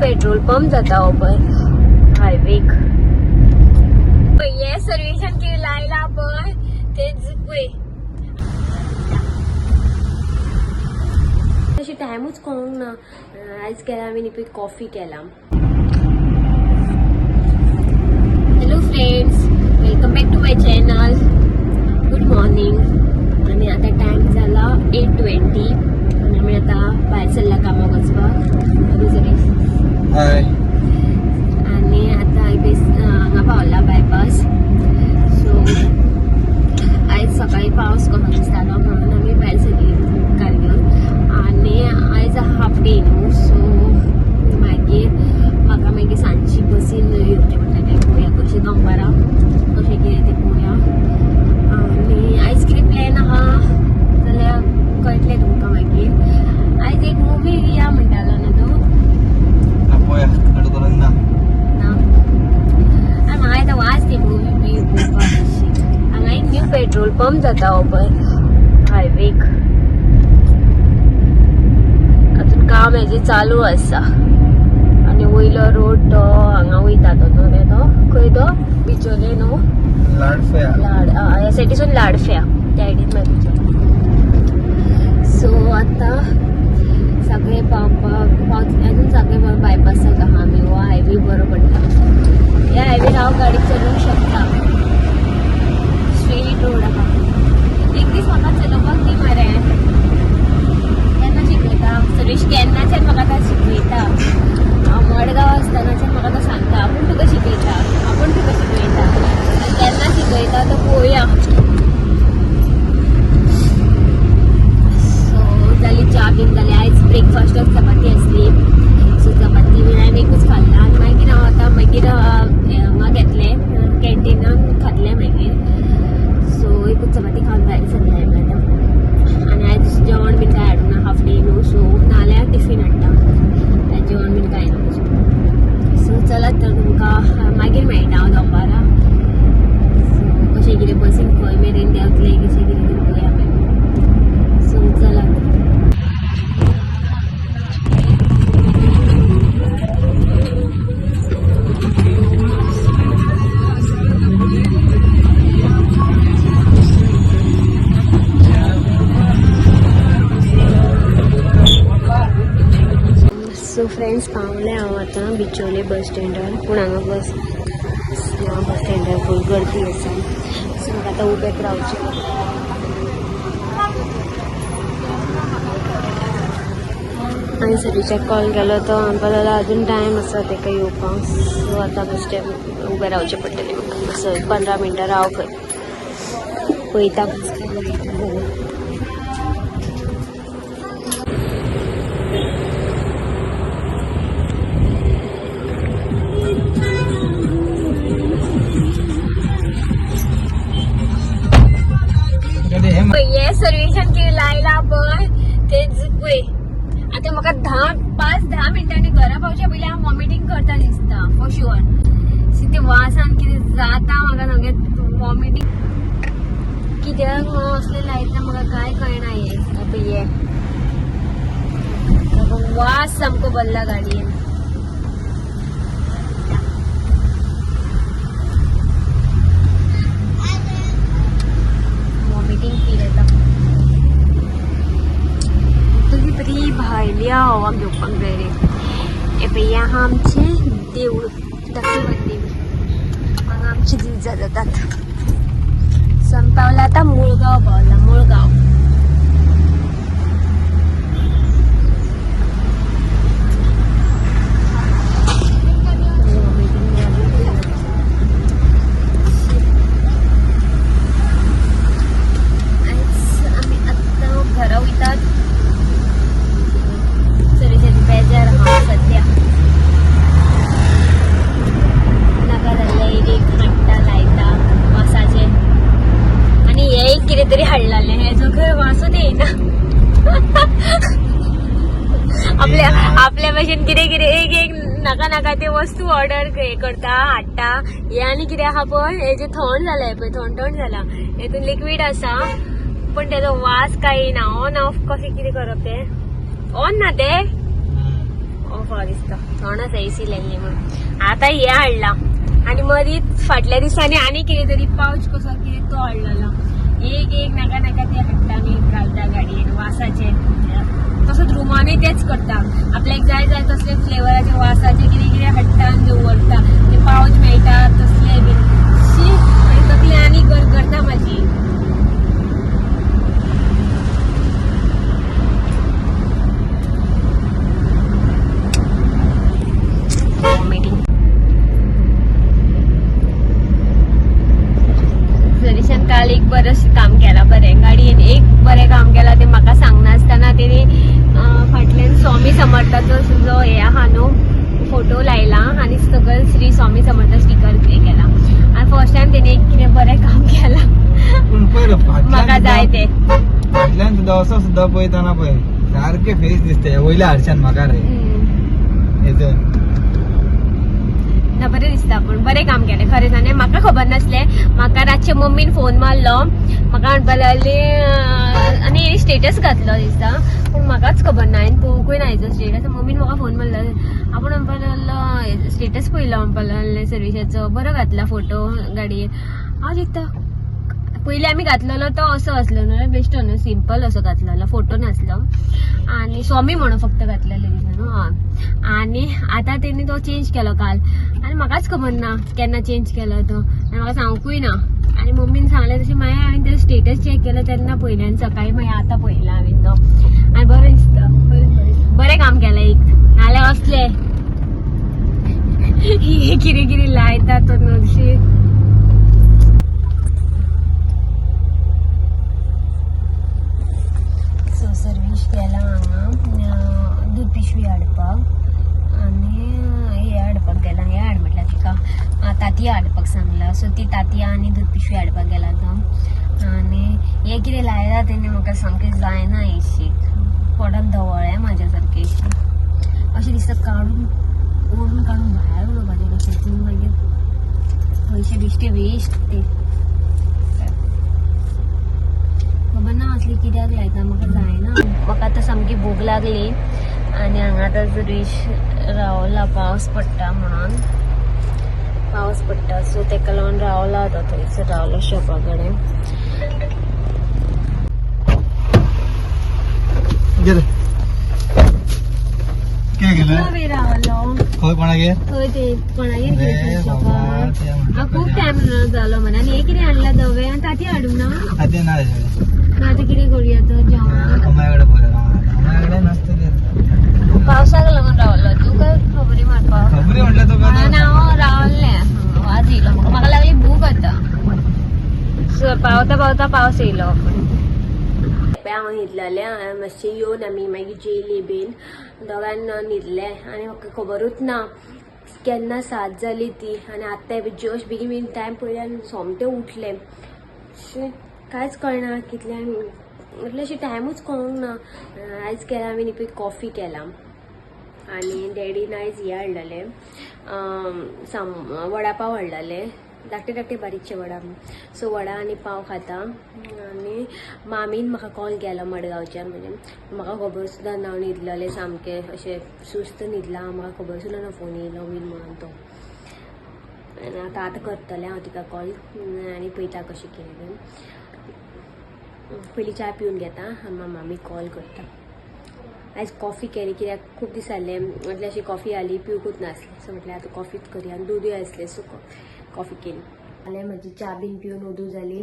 Petrol pump जाता हो पळय हायवेक हे सर्विसान की लायला पळय तेच पळय तशी टायमूच कळूंक ना आयज केला आमी न्ही कॉफी केला hello friends welcome back to my channel good morning आणि आता टाइम झाला 8:20 आणि आम्ही आता भायर सरला कामाक वचपाक हाय आणि आता हांगा पावला बायपास सो आयज सकाळी पावस कसो दिसतालो म्हणून आमी भायर सरली कार घेवन आणि आयज हाफ डे न्हू सो मागीर म्हाका मागीर सांजची बसीन येवचें पडटलें पळोवया कशें दनपारां कशें कितें तें पळोवया आणि आयज कितें प्लॅन आहा जाल्यार कळटलें तुमकां मागीर आयज एक मुवी या म्हणटालो न्हू तूं ना म्हाका आतां वाज ती मुवी बी पळोवपाक अशी हांगा एक न्यू पेट्रोल पंप जाता हो पळय हायवेक अजून काम हेजे चालू आसा आणि वयलो रोड तो हांगा वयता तो खंय तो बिचोले न्हू ह्या सायडीसून लाडफ्या त्या सायडीन मागीर सो आता सगळे पावपाक अजून सगळे बायपासाक आहा आमी हो हायवे बरो पडटा ह्या हायवेर हांव गाडी चलोवंक शकता स्ट्रेट रोड आहा एक दीस म्हाका चलोवपाक दी मरे केन्ना शिकयता सुरेश केन्नाच्यान म्हाका तो शिकयता हांव मडगांव आसतनाच्यान म्हाका तो सांगता आपूण तुका शिकयता केन्ना शिकयता तो पळोवया जाली च्या बीन जाली आयज ब्रेकफास्टाक चपाती आसली सो चपाती बीन हांवें एकूच खाल्ला आनी मागीर हांव आतां मागीर हांगा घेतलें कॅन्टिनान खातलें मागीर सो एकूच चपाती खावन भायर सरलें हांवें आतां आनी आयज जेवण बीन कांय हाडूंक ना हाफ डे न्हू सो नाल्यार टिफीन हाडटा आयज जेवण बीन कांय ना सो चलत तर तुमकां मागीर मेळटा हांव दनपारां सो कशें कितें बसीन खंय मेरेन देंवतलें कशें कितें तें पळोवया मागीर सो चलत सो फ्रेंड्स पावलें हांव आतां बिचोले बस स्टँडार पूण हांगा बस स्टँडार फूल गर्दी आसा सो म्हाका आतां उबेक रावचें हांवें सर्विसाक कॉल केलो तो म्हणपाक लागलो अजून टायम आसा ताका येवपाक सो आतां बस स्टँड उबें रावचें पडटलें म्हाका सो 15 मिनटां राव खंय पळयता बस हे सर्विसान की लायला पळय तेच पळय आता म्हाका 5-10 मिनटांनी घरा पावच्या पयलीं हांव वॉमिटींग करता दिसता फॉर शुअर ते वासान कितें जाता म्हाका सामकें वॉमिटींग कित्याक असलें लायता म्हाका कांय कळना हे वास सामको भरला गाडयेन वॉमिटींग फील येता तरी भायल्या हवा घेवपाक जाय रे हे पळय आहा आमचें देवूळ दाखोवत देवी हांगा आमची दिवजां जातात संपावला आतां मुळगांव पावला मुळगांव घरा वयतात चलयेचें बेजार आहा सद्या नाका जाल्लें एक हाडटा लायता वासाचें आनी हे एक कितें तरी हाडलालें हेजो खंय वासूच येयना आपल्या भशेन कितें कितें एक नाका नाका ते वस्तू ऑर्डर करता हाडटा हे आनी कितें आहा पळय हेजे थंड जालें पळय थंड जाला हेतून लिक्वीड आसा पण त्याचा वास काही ना ऑन ऑफ कसे किती करप ते ऑन ना ते स्नोफॉल दिसतो थोडंच एसी लायली म्हणून आता हे हाडला आणि मदीच फाटल्या दिसांनी आणि कितें तरी पावच कसो कितें तो हाडलेलो एक नाका नाका ते हाडटा आनी घालता गाडयेन वासाचे तसोच रुमानूय तेच करता आपल्याक जाय जाय तसले फ्लेवराचे वासाचे कितें कितें हाडटा आनी दवरता ते पावच मेळटा तसले बीन शी तकली आनी करता म्हाजी सरीशान काल एक बरंच काम केला बरें गाडयेन एक बरें काम केला ते म्हाका सांगनासतना तेणी फाटल्यान स्वामी समर्थाचो जो हे आहा न्हू फोटो लायला आनी सगळं श्री स्वामी समर्थ स्टिकर हे केला आनी फर्स्ट टायम तेणी एक कितें बरें काम केला म्हाका जाय ते फाटल्यान सुद्धा असो सुद्धा पळयताना पळय सारखे फेस दिसते वयल्या हाडच्यान म्हाका रे हेजन ना बरें दिसता पूण बरें काम केलें खरें सांगलें म्हाका खबर नासलें म्हाका रातचे मम्मीन फोन मारलो म्हाका म्हणपा लागली आनी स्टेटस घातलो दिसता पूण म्हाकाच खबर ना हांवें पळोवंकूय ना हेजो स्टेटस मम्मीन म्हाका फोन मारलो आपूण म्हणपा लागलो स्टेटस पळयलो म्हणपा लागलें सर्विसाचो बरो घातला फोटो गाडयेर हांव चिंतता पयलीं आमी घातलेलो तो असो आसलो न्हू बेश्टो न्हू सिंपल असो घातलेलो फोटो नासलो आनी स्वामी म्हणून फक्त घातलेले न्हू आनी आतां तेणी तो चेंज केलो काल आनी म्हाकाच खबर ना केन्ना चेंज केलो तो आनी म्हाका सांगूंकूय ना आनी मम्मीन सांगलें तशें मागीर हांवें तेजो स्टेटस चॅक केलो तेन्ना पयलें आनी सकाळीं मागीर आतां पळयला हांवें तो आनी बरें दिसता बरें काम केलें एक नाल्यार असलें कितें कितें लायता तो न्हू सर्विस केला हांगा दूद पिशवी हाडपाक आनी हे हाडपाक गेला हे हाड म्हटल्यार तिका तांतयां हाडपाक सांगला सो ती तांतयां आनी दूद पिशवी हाडपाक गेला तो आनी हे कितें लायला तेणी म्हाका सामकें जायना हेशी पोटान धवळ्या म्हाज्या सारकें अशें दिसता काडून ओडून काडून भायर उडोवपाचें कशें मागीर पयशे बिश्टे वेस्ट ते खबर ना असली कित्याक लायता म्हाका जायना म्हाका आतां सामकी भूक लागली आनी हांगा आतां जरीश रावला पावस पडटा म्हणून पावस पडटा सो तेका लागून रावला आतां थंयसर रावलो शॉपा कडेन रावलो खंय कोणागेर थंय ते कोणागेर खूब टायम जालो म्हण आनी हे कितें हाडला दवे आनी ताती हाडूंक ना आतां ना आतां कितें करूया तर जेवण अमायाकडे अमायाकडे नसतं पावसाक लागून रावलो तुका खबरी मारपाक खबरी म्हटलं तो हांव रावल्लें वाज येयलो म्हाका लागली भूक आतां पावता पावता पावस येयलो हांव न्हिदलेलें मातशें येवन आमी मागीर जेयली बीन दोगांन न्हिदले आनी म्हाका खबरूच ना केन्ना 7 जाली ती आनी आतां जस्ट बेगीन बेगीन टायम पळयलें आनी सोमतें उठलें कांयच कळना कितल्यान म्हटल्यार अशी टायमूच कळूंक ना आयज केला हांवें पळय कॉफी केला आनी डॅडीन आयज हे हाडलेलें वडा पाव हाडलेले धाकटे धाकटे बारीकशे वडा सो वडा आनी पाव खाता आनी मामीन म्हाका कॉल केलो मडगांवच्यान म्हणजे म्हाका खबर सुद्दां ना न्हिदलेलें सामकें अशें सुस्त न्हिदलां म्हाका खबर सुद्दां ना फोन येयलो बीन म्हणून तो आनी आतां करतलें हांव तिका कॉल आनी पळयता कशें कितें बीन पयलीं च्या पिवन घेता आनी मामी कॉल करता आयज कॉफी केली कित्याक खूब दीस जाले म्हटल्यार अशी कॉफी आली पिवूंकूच नासली सो म्हटल्यार आतां कॉफीच करी आनी दूदय आसलें सो कॉफी केली जाल्यार म्हजी च्या बीन पिवन उदू जाली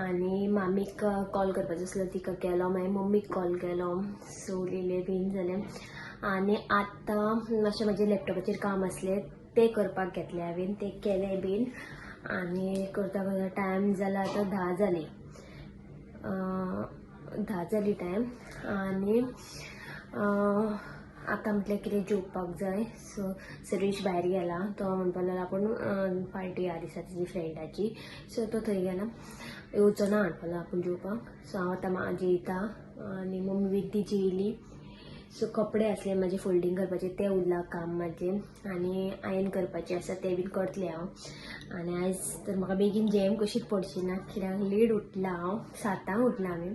आनी मामीक कॉल करपाचो आसलो तिका केलो मागीर मम्मीक कॉल केलो सो उलयलें बीन जालें आनी आतां मातशें म्हाजें लॅपटॉपाचेर काम आसलें तें करपाक घेतलें हांवें तें केलें बीन आनी करता करता टायम जाला आतां 10 जाली 10 जाली टायम आनी आतां म्हटल्यार कितें जेवपाक जाय सो सर्वेश भायर गेला तो म्हणपा लागला आपूण पार्टी ह्या दिसा तेजी फ्रेंडाची सो तो थंय गेला येवचो ना हाडपा लागला आपूण जेवपाक सो हांव आतां जेयता आनी मम्मी बी ती जेयली सो कपडे आसले म्हाजे फोल्डिंग करपाचे ते उरला काम म्हाजें आनी आयन करपाचें आसा तें बीन करतलें हांव आनी आयज तर म्हाका बेगीन जेम कशीच पडची ना कित्याक लेट उठला हांव 7 उठला हांवें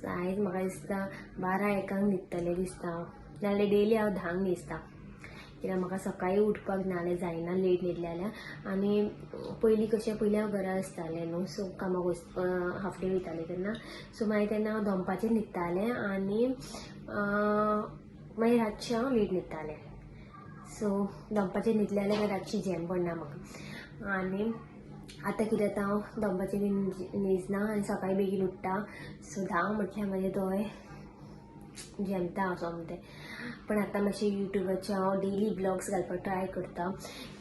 सो आयज म्हाका दिसता 12-1 न्हिदतलें दिसता नाल्यार डेली हांव 10 न्हिदता कित्याक म्हाका सकाळी उठपाक नाजाल्यार जायना लेट न्हिदले जाल्यार. आनी पयलीं हांव घरा आसतालें न्हू, सो कामाक हाफ डे वयतालें तेन्ना, सो मागीर तेन्ना हांव दनपारचें न्हिदतालें आनी मागीर रातचें हांव लेट न्हिदतालें. सो दनपारचें न्हिदलें जाल्यार मागीर रातची झेम पडना म्हाका. आनी आतां कितें जाता, हांव दनपारचें बीन न्हिदना आनी सकाळीं बेगीन उठ्ठा, सो 10 म्हटल्यार म्हाजे दोळे जेमता हांव सोमतें. पण आतां मातशें युट्यूबाचेर हांव डेली ब्लॉग्स घालपाक ट्राय करता,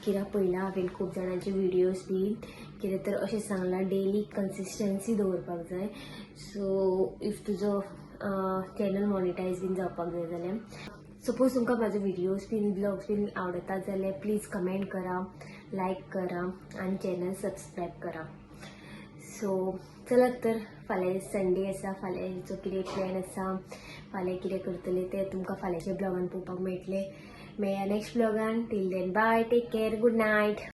कित्याक पयलां हांवें खूब जाणांचे विडियोज बीन कितें तर अशें सांगलां डेली कन्सिस्टन्सी दवरपाक जाय. सो इफ तुजो चॅनल मॉनिटायज बीन जावपाक जाय जाल्यार, सपोज तुमकां म्हाजो विडियोज बीन ब्लॉग्स बीन आवडटात जाल्यार प्लीज कमेंट करा, लायक करा आनी चॅनल सबस्क्रायब करा. सो चलात तर, फाल्यां संडे आसा, फाल्यांचो कितें प्लॅन आसा, फाल्यां कितें करतलें तें तुमकां फाल्यांच्या ब्लॉगान पळोवपाक मेळटलें. मेळया नेक्स्ट ब्लॉगान. Till then bye, take care, good night.